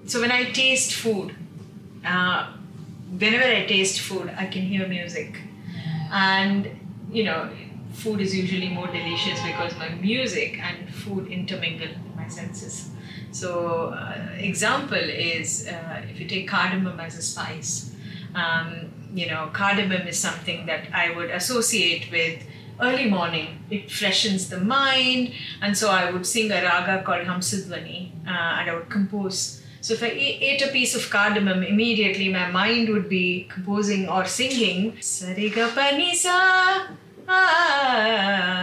So when I taste food, whenever I taste food, I can hear music. And, food is usually more delicious because my music and food intermingle in my senses. So, example is if you take cardamom as a spice, cardamom is something that I would associate with early morning. It freshens the mind, and so I would sing a raga called Hamsadvani, and I would compose. So if I ate a piece of cardamom, immediately my mind would be composing or singing Sarigapanisa.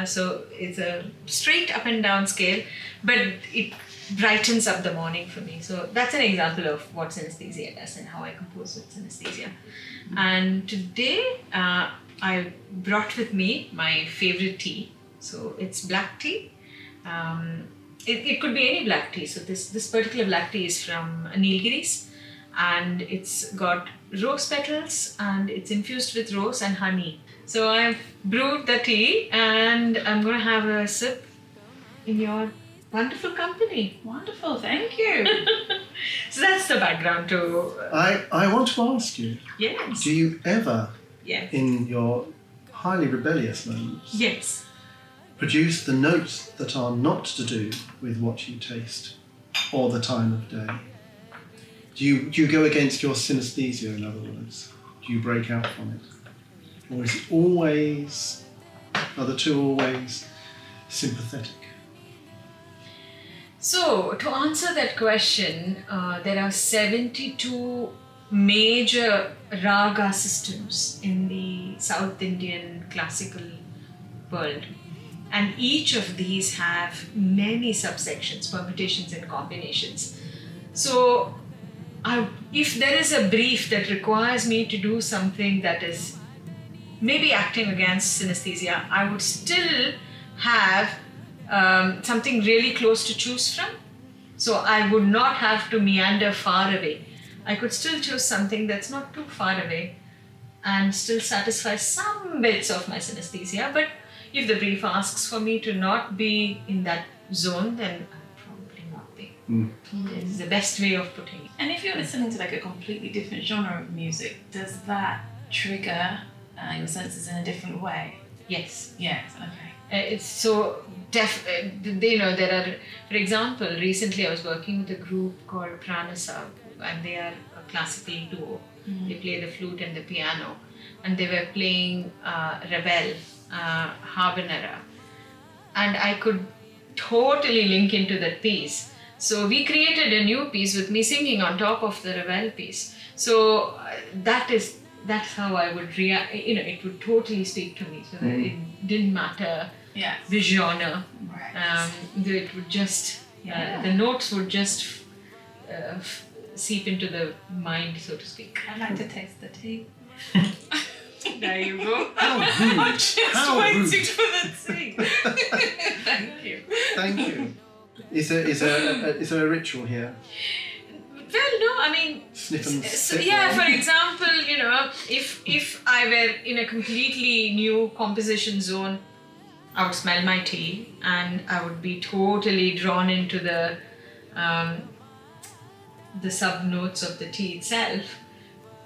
So it's a straight up and down scale, but it brightens up the morning for me. So that's an example of what synesthesia does and how I compose with synesthesia. And today I brought with me my favorite tea. So it's black tea. It could be any black tea. So this particular black tea is from Nilgiris, and it's got rose petals and it's infused with rose and honey. So I've brewed the tea and I'm going to have a sip in your wonderful company. Wonderful, thank you. So that's the background to... I want to ask you, Yes. do you ever, Yes. in your highly rebellious moments, Yes. produce the notes that are not to do with what you taste or the time of day? Do you go against your synesthesia, in other words? Do you break out from it? Or is it always, are the two always sympathetic? So, to answer that question, there are 72 major raga systems in the South Indian classical world. And each of these have many subsections, permutations and combinations. So, if there is a brief that requires me to do something that is maybe acting against synesthesia, I would still have something really close to choose from. So I would not have to meander far away. I could still choose something that's not too far away and still satisfy some bits of my synesthesia. But if the brief asks for me to not be in that zone, then I'll probably not be. It's the best way of putting it. And if you're listening to like a completely different genre of music, does that trigger your senses in a different way? Yes. Yes, okay. It's so there are, for example, recently I was working with a group called Pranasa, and they are a classical duo. They play the flute and the piano, and they were playing Ravel, Habanera, and I could totally link into that piece. So we created a new piece with me singing on top of the Ravel piece. So that's how I would react. It would totally speak to me. So that it didn't matter the genre. Right. It would just the notes would just seep into the mind, so to speak. I'd like to taste the tea. There you go. How rude! I'm just How waiting rude. for the tea. Thank you. Thank you. Is there a ritual here? Well, no, I mean, Sniff and so, sip? yeah, or- for example, if I were in a completely new composition zone, I would smell my tea and I would be totally drawn into the sub notes of the tea itself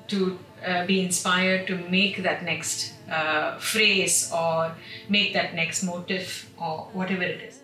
to be inspired to make that next phrase or make that next motif or whatever it is.